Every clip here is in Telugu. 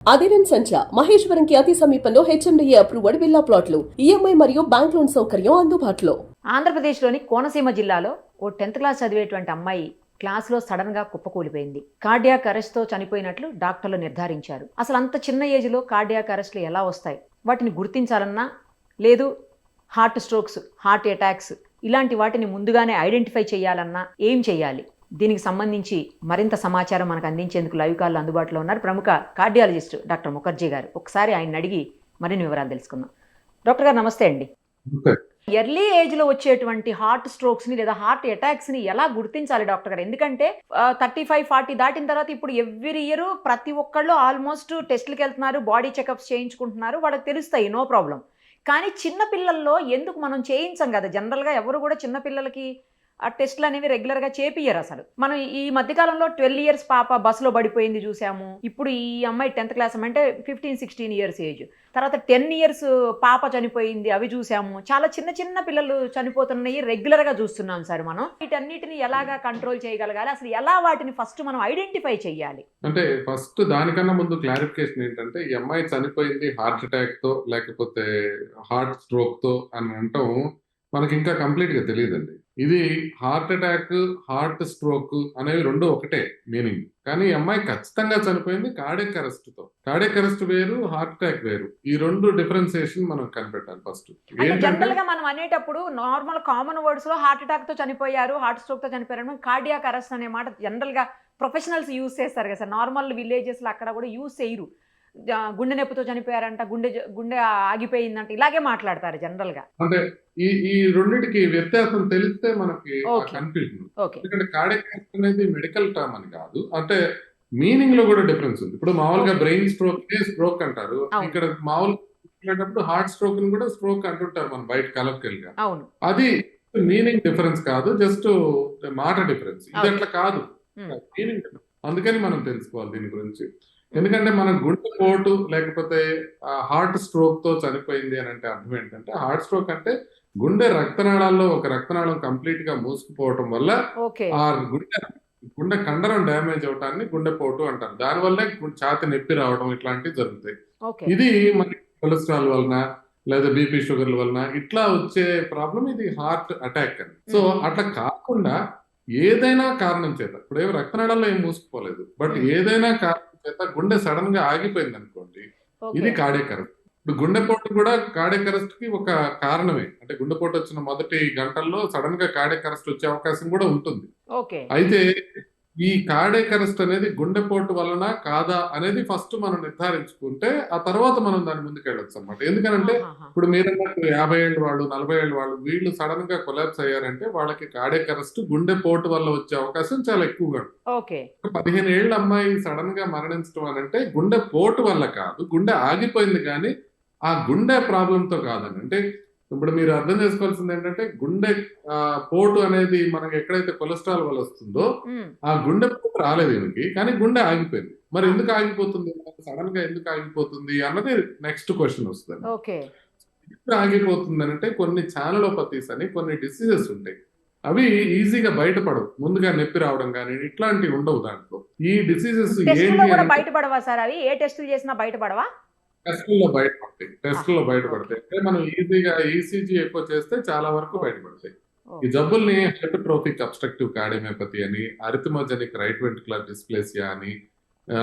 అదిరన్ సంచ మహేశ్వరంకి అతి సమీపంలో హెచ్ఎండిఏ అప్రూవ్డ్ విల్లా ప్లాట్లు ఈఎంఐ మరియు బ్యాంక్ లోన్ సౌకర్యం అందుబాటులో. ఆంధ్రప్రదేశ్లోని కోనసీమ జిల్లాలో ఓ 10th క్లాస్ చదివేటువంటి అమ్మాయి క్లాస్లో సడన్గా కుప్పకూలిపోయింది. కార్డియాక్ అరెస్ట్తో చనిపోయినట్లు డాక్టర్లు నిర్ధారించారు. అసలు అంత చిన్న ఏజ్లో కార్డియాక్ అరెస్ట్లు ఎలా వస్తాయి? వాటిని గుర్తించాలన్నా, లేదు హార్ట్ స్ట్రోక్స్, హార్ట్ అటాక్స్ ఇలాంటి వాటిని ముందుగానే ఐడెంటిఫై చేయాలన్నా ఏం చేయాలి? దీనికి సంబంధించి మరింత సమాచారం మనకు అందించేందుకు లైవ్ కాల్లో అందుబాటులో ఉన్నారు ప్రముఖ కార్డియాలజిస్ట్ డాక్టర్ ముఖర్జీ గారు. ఒకసారి ఆయన అడిగి మరిన్ని వివరాలు తెలుసుకుందాం. డాక్టర్ గారు నమస్తే అండి. ఎర్లీ ఏజ్లో వచ్చేటువంటి హార్ట్ స్ట్రోక్స్ని లేదా హార్ట్ అటాక్స్ని ఎలా గుర్తించాలి డాక్టర్ గారు? ఎందుకంటే 35-40 దాటిన తర్వాత ఇప్పుడు ఎవ్రీ ఇయర్ ప్రతి ఒక్కళ్ళు ఆల్మోస్ట్ టెస్టులకు వెళ్తున్నారు, బాడీ చెకప్స్ చేయించుకుంటున్నారు, వాళ్ళకి తెలుస్తాయి, నో ప్రాబ్లం. కానీ చిన్న పిల్లల్లో ఎందుకు మనం చేయించం కదా? జనరల్గా ఎవరు కూడా చిన్న పిల్లలకి ఆ టెస్టులు అనేవి రెగ్యులర్గా చేపియ్యరు. అసలు మనం ఈ మధ్యకాలంలో 12 years పాప బస్సులో పడిపోయింది చూసాము. ఇప్పుడు ఈ అమ్మాయి 10th క్లాస్ అంటే 15-16 years ఏజ్. తర్వాత 10 years పాప చనిపోయింది, అవి చూసాము. చాలా చిన్న చిన్న పిల్లలు చనిపోతున్నాయి, రెగ్యులర్గా చూస్తున్నాం సార్. మనం వీటన్నిటిని ఎలాగా కంట్రోల్ చేయగలగాలి? అసలు ఎలా వాటిని ఫస్ట్ మనం ఐడెంటిఫై చేయాలి? అంటే ఫస్ట్ దానికన్నా ముందు క్లారిఫికేషన్ ఏంటంటే, ఈ అమ్మాయి చనిపోయింది హార్ట్ అటాక్ తో లేకపోతే హార్ట్ స్ట్రోక్ తో అని అంటాం మనకి ఇంకా కంప్లీట్ గా తెలియదండి. ఇది హార్ట్ అటాక్, హార్ట్ స్ట్రోక్ అనేవి రెండు ఒకటే మీనింగ్. కానీ ఈ అమ్మాయి ఖచ్చితంగా చనిపోయింది కార్డియాక్ అరెస్ట్ తో. కార్డియాక్ అరెస్ట్ వేరు, హార్ట్ అటాక్ వేరు. ఈ రెండు డిఫరెన్సియేషన్ మనం కనిపెట్టాలి ఫస్ట్. జనరల్ గా మనం అనేటప్పుడు నార్మల్ కామన్ వర్డ్స్ లో హార్ట్ అటాక్ తో చనిపోయారు, హార్ట్ స్ట్రోక్ తో చనిపోయారు, కార్డియాక్ అరెస్ట్ అనే మాట జనరల్ గా ప్రొఫెషనల్స్ యూజ్ చేస్తారు కదా సార్. నార్మల్ విలేజెస్ లో అక్కడ కూడా యూజ్ చేయరు. గుండె నొప్పితో చనిపోయారంట, గుండె ఆగిపోయిందంట, ఇలాగే మాట్లాడతారు జనరల్ గా. అంటే ఈ రెండింటికి వ్యత్యాసం తెలిస్తే మనకి కన్ఫ్యూజన్. ఎందుకంటే కార్డియాక్ అరెస్ట్ అనేది మెడికల్ టర్మ్ అని కాదు, అంటే మీనింగ్ లో కూడా డిఫరెన్స్ ఉంది. ఇప్పుడు మామూలుగా బ్రెయిన్ స్ట్రోక్ అంటారు, ఇక్కడ మామూలుగా హార్ట్ స్ట్రోక్ ని కూడా స్ట్రోక్ అంటుంటారు మనం బయట కలెక్టివ్గా. అది మీనింగ్ డిఫరెన్స్ కాదు, జస్ట్ మాట డిఫరెన్స్. ఇది అట్లా కాదు, మీనింగ్. అందుకని మనం తెలుసుకోవాలి దీని గురించి. ఎందుకంటే మన గుండెపోటు లేకపోతే హార్ట్ స్ట్రోక్ తో చనిపోయింది అని అంటే అర్థం ఏంటంటే, హార్ట్ స్ట్రోక్ అంటే గుండె రక్తనాళాల్లో ఒక రక్తనాళం కంప్లీట్ గా మూసుకుపోవటం వల్ల ఆ గుండె కండరం డ్యామేజ్ అవటాన్ని గుండెపోటు అంటారు. దానివల్ల ఛాతి నొప్పి రావడం ఇట్లాంటివి జరుగుతాయి. ఇది మనకి కొలెస్ట్రాల్ వలన లేదా బీపీ షుగర్ల వలన ఇట్లా వచ్చే ప్రాబ్లం ఇది హార్ట్ అటాక్ అని. సో అట్లా కాకుండా ఏదైనా కారణం చేత, ఇప్పుడు ఏమి రక్తనాళాల్లో ఏం మూసుకుపోలేదు, బట్ ఏదైనా కారణం చేత గుండె సడన్ గా ఆగిపోయింది అనుకోండి, ఇది కార్డియాక్ అరెస్ట్. ఇప్పుడు గుండెపోటు కూడా కార్డియాక్ అరెస్ట్ కి ఒక కారణమే. అంటే గుండెపోటు వచ్చిన మొదటి గంటల్లో సడన్ గా కార్డియాక్ అరెస్ట్ వచ్చే అవకాశం కూడా ఉంటుంది. అయితే ఈ కార్డియాక్ అరెస్ట్ అనేది గుండెపోటు వలన కాదా అనేది ఫస్ట్ మనం నిర్ధారించుకుంటే ఆ తర్వాత మనం దాని ముందుకు వెళ్ళొచ్చు అన్నమాట. ఎందుకంటే ఇప్పుడు మీరు 50 ఏళ్ళ వాళ్ళు, 40 ఏళ్ళ వాళ్ళు, వీళ్ళు సడన్ గా కొలాప్స్ అయ్యారంటే వాళ్ళకి కార్డియాక్ అరెస్ట్ గుండెపోటు వల్ల వచ్చే అవకాశం చాలా ఎక్కువగా. 15 ఏళ్ళ అమ్మాయి సడన్ గా మరణించడం అని అంటే గుండెపోటు వల్ల కాదు, గుండె ఆగిపోయింది కానీ ఆ గుండె ప్రాబ్లంతో కాదని. అంటే ఇప్పుడు మీరు అర్థం చేసుకోవాల్సింది ఏంటంటే, గుండె పోటు అనేది మనకి ఎక్కడైతే కొలెస్ట్రాల్ వల్ల వస్తుందో ఆ గుండె పోటు రాలేదు ఈమెకి, కానీ గుండె ఆగిపోయింది. మరి ఎందుకు ఆగిపోతుంది, సడన్ గా ఎందుకు ఆగిపోతుంది అన్నది నెక్స్ట్ క్వశ్చన్ వస్తుంది. ఎందుకు ఆగిపోతుంది అంటే కొన్ని ఛానలోపతీస్ అని కొన్ని డిసీజెస్ ఉంటాయి, అవి ఈజీగా బయటపడవు. ముందుగా నొప్పి రావడం కానీ ఇట్లాంటివి ఉండవు దాంట్లో. ఈ డిసీజెస్ బయటపడవా సార్? అవి ఏ టెస్టులు చేసినా బయటపడవా? టెస్టుల్లో బయటపడతాయి. అంటే మనం ఈజీగా ఈసీజీ ఎక్కువ చేస్తే చాలా వరకు బయటపడతాయి. ఈ జబ్బుల్ని హైపర్ట్రోఫిక్ అబ్స్ట్రక్టివ్ కార్డియోమైపతి అని, అరిథమోజెనిక్ రైట్ వెంట్రికులర్ డిస్ప్లేసియా అని,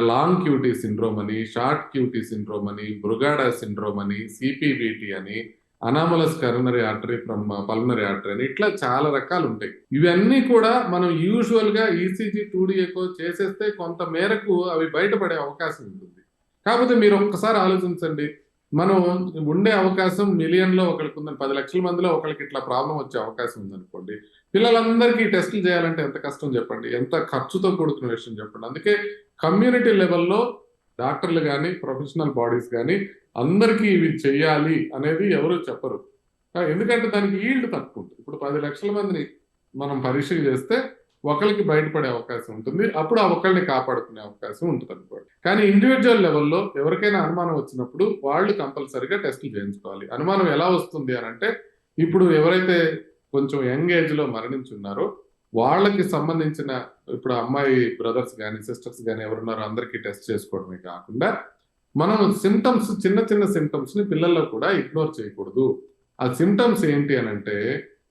లాంగ్ క్యూటీ సిండ్రోమ్ అని, షార్ట్ క్యూటీ సిండ్రోమ్ అని, బ్రుగాడా సిండ్రోమ్ అని, సిపివిటి అని, anomalous coronary artery from pulmonary artery అని, ఇట్లా చాలా రకాలు ఉంటాయి. ఇవన్నీ కూడా మనం యూజువల్ గా ఈసీజీ 2D ఎక్కువ చేసేస్తే కొంత మేరకు అవి బయటపడే అవకాశం ఉంటుంది. కాకపోతే మీరు ఒక్కసారి ఆలోచించండి, మనం ఉండే అవకాశం మిలియన్లో ఒకరికి ఉందని, 10 లక్షల మందిలో ఒకరికి ఇట్లా ప్రాబ్లం వచ్చే అవకాశం ఉందనుకోండి. పిల్లలందరికీ టెస్టులు చేయాలంటే ఎంత కష్టం చెప్పండి, ఎంత ఖర్చుతో కూడుకున్న విషయం చెప్పండి. అందుకే కమ్యూనిటీ లెవెల్లో డాక్టర్లు కానీ ప్రొఫెషనల్ బాడీస్ కానీ అందరికీ ఇవి చెయ్యాలి అనేది ఎవరు చెప్పరు. ఎందుకంటే దానికి ఈల్డ్ తక్కువ ఉంటుంది. ఇప్పుడు 10 లక్షల మందిని మనం పరీక్ష చేస్తే ఒకరికి బయటపడే అవకాశం ఉంటుంది, అప్పుడు ఆ ఒకరిని కాపాడుకునే అవకాశం ఉంటుంది అనుకోండి. కానీ ఇండివిజువల్ లెవెల్లో ఎవరికైనా అనుమానం వచ్చినప్పుడు వాళ్ళు కంపల్సరీగా టెస్టులు చేయించుకోవాలి. అనుమానం ఎలా వస్తుంది అని అంటే, ఇప్పుడు ఎవరైతే కొంచెం యంగ్ ఏజ్ లో మరణించున్నారో వాళ్ళకి సంబంధించిన, ఇప్పుడు అమ్మాయి బ్రదర్స్ కానీ సిస్టర్స్ కానీ ఎవరున్నారో అందరికీ టెస్ట్ చేసుకోవడమే కాకుండా మనం సిమ్టమ్స్ చిన్న చిన్న సిమ్టమ్స్ ని పిల్లల్లో కూడా ఇగ్నోర్ చేయకూడదు. ఆ సిమ్టమ్స్ ఏంటి అని అంటే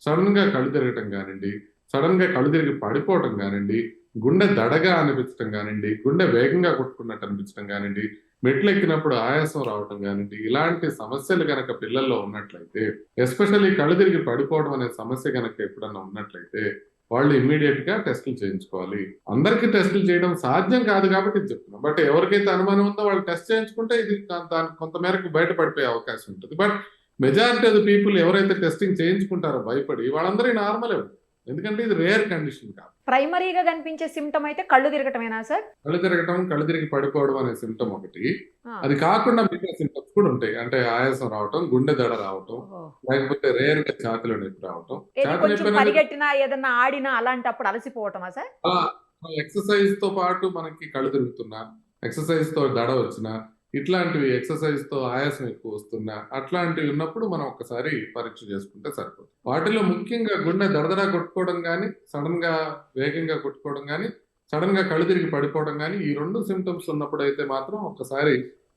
సడన్ గా కళ్ళు తిరగటం కానివ్వండి, సడన్ గా కళ్ళు తిరిగి పడిపోవటం కానివ్వండి, గుండె దడగా అనిపించడం కానివ్వండి, గుండె వేగంగా కొట్టుకున్నట్టు అనిపించడం కానివ్వండి, మెట్లు ఎక్కినప్పుడు ఆయాసం రావటం కానివ్వండి, ఇలాంటి సమస్యలు గనక పిల్లల్లో ఉన్నట్లయితే, ఎస్పెషల్లీ కళ్ళు తిరిగి పడిపోవడం అనే సమస్య గనక ఎప్పుడన్నా ఉన్నట్లయితే వాళ్ళు ఇమ్మీడియట్ గా టెస్టులు చేయించుకోవాలి. అందరికీ టెస్టులు చేయడం సాధ్యం కాదు కాబట్టి ఇది చెప్తున్నాం. బట్ ఎవరికైతే అనుమానం ఉందో వాళ్ళు టెస్ట్ చేయించుకుంటే ఇది కొంత మేరకు బయటపడిపోయే అవకాశం ఉంటుంది. But majority of the people ఎవరైతే టెస్టింగ్ చేయించుకుంటారో భయపడి వాళ్ళందరూ నార్మలే. ఎందుకంటే ఇది రేర్ కండిషన్ కాదు. ప్రైమరీగా కనిపించే సిమ్టమ్ అయితే కళ్ళు తిరగటమేనా సార్? కళ్ళు తిరగటం, కళ్ళు తిరిగి పడిపోవడం అనే సిమ్టమ్ ఒకటి. అది కాకుండా మిగతా సిమ్టమ్స్ కూడా ఉంటాయి. అంటే ఆయాసం రావటం, గుండె దడ రావటం, లేకపోతే రేర్ గా ఛాతీలో నొప్పి రావటం. ఛాతీ నొప్పి పరిగెట్టినా ఏదన్నా ఆడినా అలాంటప్పుడు అలసిపోవటమా సార్? ఎక్సర్సైజ్ తో పాటు మనకి కళ్ళు తిరుగుతున్నా, ఎక్సర్సైజ్ తో దడ వచ్చినా, ఇట్లాంటివి ఎక్సర్సైజ్ తో ఆయాసం ఎక్కువ వస్తున్నా, అట్లాంటివి ఉన్నప్పుడు మనం ఒక్కసారి పరీక్ష చేసుకుంటే సరిపోతుంది. వాటిలో ముఖ్యంగా గుండె దడదడా కొట్టుకోవడం కానీ, సడన్ గా వేగంగా కొట్టుకోవడం కానీ, సడన్ గా కళ్ళు తిరిగి పడిపోవడం కానీ, ఈ 2 సిమ్టమ్స్ ఉన్నప్పుడు అయితే మాత్రం ఒక్కసారి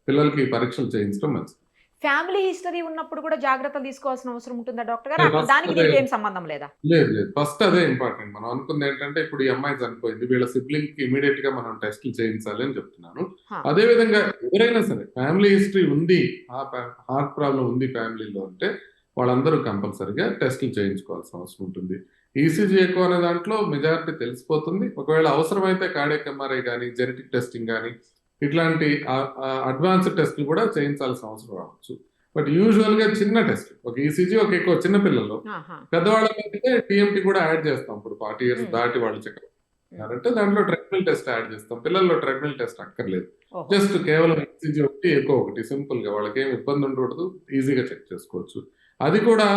పిల్లలకి పరీక్షలు చేయించడం మంచిది. ఫ్యామిలీ హిస్టరీ ఉన్నప్పుడు కూడా జాగ్రత్తలు తీసుకోవాల్సిన అవసరం ఉంటుందా డాక్టర్ గారు? దానికి దీనికి ఏం సంబంధం లేదా? లేదు. ఫస్ట్ అదే ఇంపార్టెంట్. మనం అనుకుంది ఏంటంటే ఇప్పుడు ఈ అమ్మాయి చనిపోయింది, వీళ్ళ సిబ్లింగ్ కి ఇమీడియట్ గా మనం టెస్టులు చేయించాలి అని చెప్తున్నాను. అదే విధంగా ఎవరైనా సరే ఫ్యామిలీ హిస్టరీ ఉంది, హార్ట్ ప్రాబ్లం ఉంది ఫ్యామిలీలో అంటే వాళ్ళందరూ కంపల్సరిగా టెస్టులు చేయించుకోవాల్సిన అవసరం ఉంటుంది. ఈసీజీ ఎక్కువ అనే దాంట్లో మెజారిటీ తెలిసిపోతుంది. ఒకవేళ అవసరమైతే కార్డియాక్ ఎంఆర్ఐ కానీ, జెనెటిక్ టెస్టింగ్ కానీ, ఇట్లాంటి అడ్వాన్స్డ్ టెస్టులు కూడా చేయించాల్సిన అవసరం రావచ్చు. బట్ యూజువల్ గా చిన్న టెస్ట్, ఒక ఈసీజీ, ఒక ఎక్కువ చిన్న పిల్లలు, పెద్దవాళ్ళకైతే టీఎంటీ కూడా యాడ్ చేస్తాం. ఇప్పుడు 40 years దాటి వాళ్ళు చెకప్ అంటే దాంట్లో ట్రెడ్మిల్ టెస్ట్ యాడ్ చేస్తాం. పిల్లల్లో ట్రెడ్మిల్ టెస్ట్ అక్కర్లేదు. జస్ట్ కేవలం ఈసీజీ ఒకటి, ఎక్కువ ఒకటి, సింపుల్ గా వాళ్ళకి ఏమి ఇబ్బంది ఉండకూడదు, ఈజీగా చెక్ చేసుకోవచ్చు. అది కూడా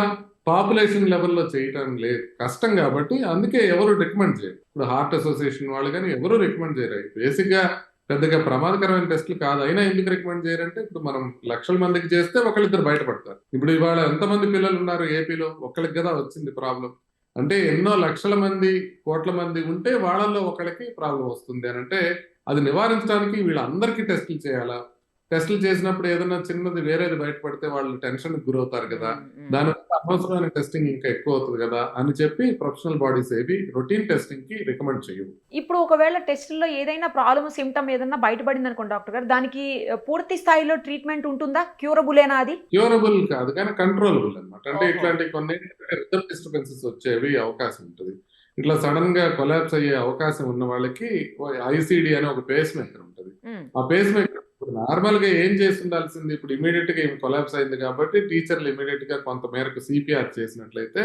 పాపులేషన్ లెవెల్లో చేయటం లేదు, కష్టం కాబట్టి అందుకే ఎవరు రికమెండ్ చేయరు. ఇప్పుడు హార్ట్ అసోసియేషన్ వాళ్ళు కానీ ఎవరు రికమెండ్ చేయరు. బేసిక్ గా పెద్దగా ప్రమాదకరమైన టెస్టులు కాదు. అయినా ఎందుకు రికమెండ్ చేయరంటే ఇప్పుడు మనం లక్షల మందికి చేస్తే ఒకళ్ళిద్దరు బయటపడతారు. ఇప్పుడు ఇవాళ ఎంతమంది పిల్లలు ఉన్నారు ఏపీలో, ఒక్కళ్ళకి కదా వచ్చింది ప్రాబ్లం. అంటే ఎన్నో లక్షల మంది, కోట్ల మంది ఉంటే వాళ్ళల్లో ఒకళ్ళకి ప్రాబ్లం వస్తుంది అని అంటే అది నివారించడానికి వీళ్ళందరికీ టెస్టులు చేయాలా? టెస్టులు చేసినప్పుడు ఏదైనా చిన్నది వేరేది బయటపడితే వాళ్ళు టెన్షన్ గురవుతారు కదా, దానివల్ల అనవసరమైన టెస్టింగ్ ఇంకా ఎక్కువ అవుతుంది కదా అని చెప్పి ప్రొఫెషనల్ బాడీస్ ఏవి రొటీన్ టెస్టింగ్ కి రికమెండ్ చేయవు. ఇప్పుడు ఒకవేళ టెస్టుల్లో ఏదైనా ప్రాబ్లమ్, సిమ్టమ్ ఏదైనా బయటపడింది అనుకోండి డాక్టర్ గారు, దానికి పూర్తి స్థాయిలో ట్రీట్మెంట్ ఉంటుందా? క్యూరబులేనా అది? క్యూరబుల్ కాదు కానీ కంట్రోలబుల్ అన్నమాట. అంటే ఇట్లాంటి కొన్ని రిథమ్ డిస్టర్బెన్సెస్ వచ్చేవి అవకాశం ఉంటుంది. ఇట్లా సడన్ గా కొలాప్స్ అయ్యే అవకాశం ఉన్న వాళ్ళకి ఐసిడి అనే ఒక పేస్ మేకర్ ఉంటుంది. ఆ పేస్ మేకర్ నార్మల్ గా ఏం చేసి ఉండాల్సింది, ఇప్పుడు ఇమీడియట్ గా కొలాప్స్ అయింది కాబట్టి టీచర్లు ఇమీడియట్ గా కొంత మేరకు సిపిఆర్ చేసినట్లయితే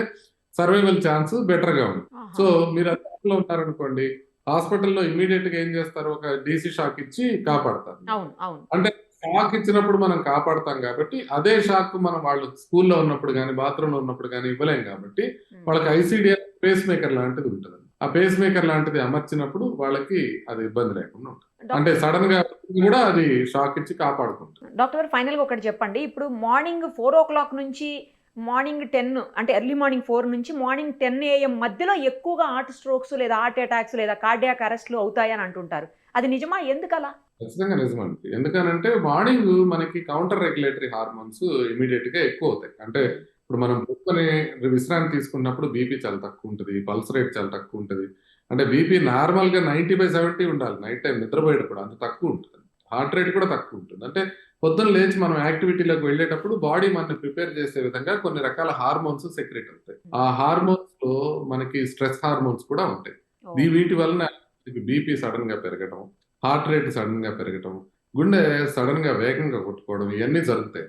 సర్వైవల్ ఛాన్స్ బెటర్ గా ఉంది. సో మీరు అందులో ఉన్నారనుకోండి, హాస్పిటల్లో ఇమీడియట్ గా ఏం చేస్తారు, ఒక డీసీ షాక్ ఇచ్చి కాపాడతారు. అంటే షాక్ ఇచ్చినప్పుడు మనం కాపాడతాం కాబట్టి అదే షాక్ మనం వాళ్ళు స్కూల్లో ఉన్నప్పుడు కానీ, బాత్రూమ్ లో ఉన్నప్పుడు కానీ ఇవ్వలేం కాబట్టి వాళ్ళకి ఐసిడి పేస్ మేకర్ లాంటిది ఉంటుంది. ఆ పేస్ మేకర్ లాంటిది అమర్చినప్పుడు వాళ్ళకి అది ఇబ్బంది లేకుండా ఉంటుంది. అంటే సడన్ గా కూడా అది షాక్ ఇచ్చి కాపాడుకుంటుంది. డాక్టర్ గారు ఫైనల్ గా ఒకటి చెప్పండి. ఇప్పుడు మార్నింగ్ 4 o'clock నుంచి మార్నింగ్ 10, అంటే ఎర్లీ మార్నింగ్ 4 నుంచి మార్నింగ్ 10 AM మధ్యలో ఎక్కువగా హార్ట్ స్ట్రోక్స్ లేదా హార్ట్ అటాక్స్ లేదా కార్డియాక్ అరెస్ట్లు అవుతాయని అంటుంటారు. అది నిజమా? ఎందుకలా? ఖచ్చితంగా నిజమండి. ఎందుకనంటే మార్నింగ్ మనకి కౌంటర్ రెగ్యులేటరీ హార్మోన్స్ ఇమీడియట్ గా ఎక్కువ అవుతాయి. అంటే ఇప్పుడు మనం పొద్దునే విశ్రాంతి తీసుకున్నప్పుడు బీపీ చాలా తక్కువ ఉంటుంది, పల్స్ రేట్ చాలా తక్కువ ఉంటుంది. అంటే బీపీ నార్మల్ గా 90/70 ఉండాలి. నైట్ టైం నిద్రపోయేటప్పుడు అంత తక్కువ ఉంటుంది. హార్ట్ రేట్ కూడా తక్కువ ఉంటుంది. అంటే పొద్దున్న లేచి మనం యాక్టివిటీలోకి వెళ్ళేటప్పుడు బాడీ మనని ప్రిపేర్ చేసే విధంగా కొన్ని రకాల హార్మోన్స్ సెక్రెట్ అవుతాయి. ఆ హార్మోన్స్ లో మనకి స్ట్రెస్ హార్మోన్స్ కూడా ఉంటాయి. వీటి వలన బీపీ సడన్ గా పెరగడం, హార్ట్ రేట్ సడన్ గా పెరగడం, గుండె సడన్ గా వేగంగా కొట్టుకోవడం, ఇవన్నీ జరుగుతాయి.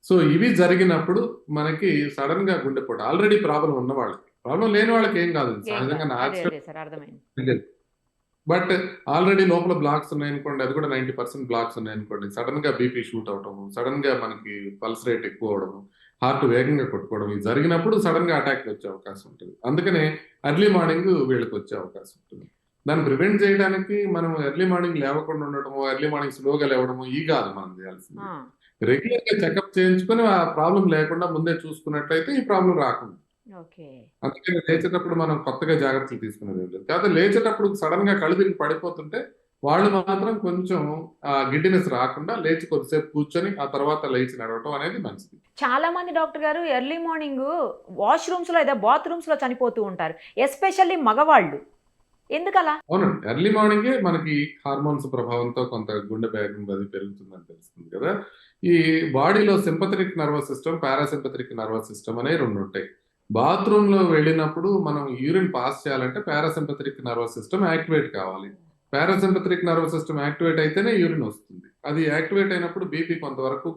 సో ఇవి జరిగినప్పుడు మనకి సడన్ గా గుండెపోటు, ఆల్రెడీ ప్రాబ్లం ఉన్న వాళ్ళకి, ప్రాబ్లం లేని వాళ్ళకి ఏం కాదు, సహజంగా బట్ ఆల్రెడీ లోపల బ్లాక్స్ ఉన్నాయనుకోండి, అది కూడా 90% బ్లాక్స్ ఉన్నాయనుకోండి, సడన్ గా బీపీ షూట్ అవటము, సడన్ గా మనకి పల్స్ రేట్ ఎక్కువ అవడము, హార్ట్ వేగంగా కొట్టుకోవడం, ఇది జరిగినప్పుడు సడన్ గా అటాక్ వచ్చే అవకాశం ఉంటుంది. అందుకనే ఎర్లీ మార్నింగ్ వీళ్ళకి వచ్చే అవకాశం ఉంటుంది. దాన్ని ప్రివెంట్ చేయడానికి మనం ఎర్లీ మార్నింగ్ లేవకుండా ఉండటము, ఎర్లీ మార్నింగ్ స్లోగా లేవడము ఈ కాదు మనం చేయాల్సింది. రెగ్యులర్ గా చెకప్ చేయించుకొని ఆ ప్రాబ్లం లేకుండా ముందే చూసుకున్నట్లయితే ఈ ప్రాబ్లం రాకుండా. అందుకని లేచేటప్పుడు మనం కొత్తగా జాగ్రత్తలు తీసుకునేది లేదు. కాదు లేచేటప్పుడు సడన్ గా కళ్ళు తిరిగి పడిపోతుంటే వాళ్ళు మాత్రం కొంచెం గిడ్డినెస్ రాకుండా లేచి కొద్దిసేపు కూర్చొని ఆ తర్వాత లేచి నడవటం అనేది మంచిది. చాలా మంది డాక్టర్ గారు ఎర్లీ మార్నింగ్ వాష్రూమ్స్లో లేదా బాత్రూమ్స్లో చనిపోతూ ఉంటారు, ఎస్పెషల్లీ మగవాళ్ళు. ఎందుకలా? అవునండి. ఎర్లీ మార్నింగే మనకి హార్మోన్స్ ప్రభావంతో కొంత గుండె వేగం అది పెరుగుతుందని తెలుస్తుంది కదా! ఈ బాడీలో sympathetic nervous system, parasympathetic nervous system అనేవి 2 ఉంటాయి. బాత్రూమ్‌లో వెళ్ళినప్పుడు మనం యూరిన్ పాస్ చేయాలంటే పారాసింపథెటిక్ నర్వస్ సిస్టమ్ యాక్టివేట్ కావాలి. పారాసింపథెటిక్ నర్వస్ సిస్టమ్ యాక్టివేట్ అయితేనే యూరిన్ వస్తుంది. అది యాక్టివేట్ అయినప్పుడు బీపీ కొంతవరకు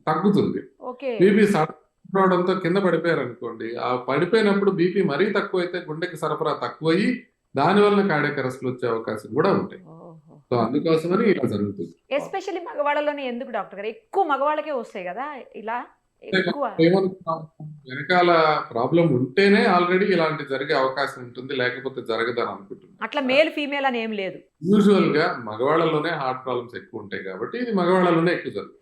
తగ్గుతుంది. ఓకే. బీపీ సడన్ రావడంతో కింద పడిపోయారనుకోండి, ఆ పడిపోయినప్పుడు బీపీ మరీ తక్కువైతే గుండెకి సరఫరా తక్కువయ్యి దానివల్ల కార్డియాక్ అరెస్ట్‌లు వచ్చే అవకాశం కూడా ఉంటాయి. సో, అందుకోసమని ఇలా జరుగుతుంది. ఎస్పెషల్లీ మగవాళ్ళలోనే ఎందుకు డాక్టర్ గారు? ఎక్కువ మగవాళ్ళకే వస్తాయి కదా ఇలా ఎక్కువ. ఏమనుకున్నాం, వెనకాల ప్రాబ్లమ్ ఉంటేనే ఆల్రెడీ ఇలాంటి జరిగే అవకాశం ఉంటుంది. లేకపోతే జరగదని అనుకుంటున్నాం. అట్లా మేల్ ఫీమేల్ అని ఏం లేదు. యూజువల్‌గా మగవాళ్ళలోనే హార్ట్ ప్రాబ్లమ్స్ ఎక్కువ ఉంటాయి కాబట్టి ఇది మగవాళ్ళలోనే ఎక్కువ జరుగుతుంది.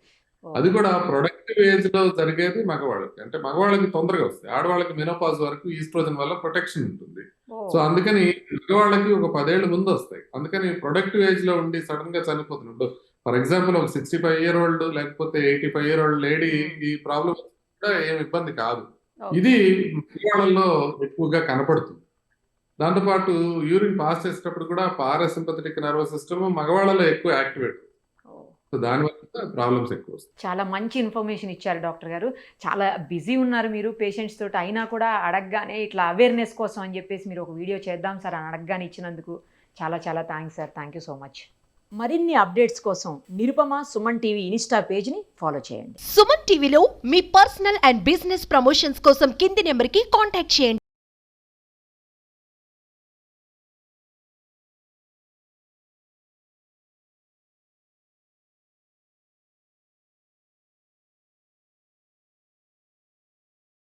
అది కూడా ప్రొడక్టివ్ ఏజ్‌లో జరిగేది మగవాళ్ళకి. అంటే మగవాళ్ళకి తొందరగా వస్తాయి. ఆడవాళ్ళకి మెనోపాజ్ వరకు ఈస్ట్రోజన్ వల్ల ప్రొటెక్షన్ ఉంటుంది. సో, అందుకని మగవాళ్ళకి ఒక 10 ఏళ్ల ముందు వస్తాయి. అందుకని ప్రొడక్టివ్ ఏజ్‌లో ఉండి సడెన్‌గా చనిపోతున్నారు. ఇప్పుడు ఫర్ ఎగ్జాంపుల్ ఒక 65 ఇయర్ ఓల్డ్ లేకపోతే 85 ఇయర్ ఓల్డ్ లేడీ ఈ ప్రాబ్లమ్ కూడా ఏమి ఇబ్బంది కాదు. ఇది మగవాళ్ళలో ఎక్కువగా కనపడుతుంది. దాంతో పాటు యూరిన్ పాస్ చేసేటప్పుడు కూడా పారాసింపథెటిక్ నర్వస్ సిస్టమ్ మగవాళ్ళలో ఎక్కువ యాక్టివేట్. సో, దానివల్ల ప్రాబ్లమ్స్ ఎక్కువ వస్తాయి. చాలా మంచి ఇన్ఫర్మేషన్ ఇచ్చారు డాక్టర్ గారు. చాలా బిజీ ఉన్నారు మీరు పేషెంట్స్ తోటి, అయినా కూడా అడగగానే ఇట్లా అవేర్నెస్ కోసం అని చెప్పేసి మీరు ఒక వీడియో చేద్దాం సార్ అని అడగగానే ఇచ్చినందుకు చాలా చాలా thanks sir. Thank you so much. మరిన్ని అప్డేట్స్ కోసం నిరుపమ సుమన్ టీవీ ఇన్స్టా పేజ్ని ఫాలో చేయండి. సుమన్ టీవీలో మీ పర్సనల్ అండ్ బిజినెస్ ప్రమోషన్స్ కోసం కింది నెంబర్కి కాంటాక్ట్ చేయండి.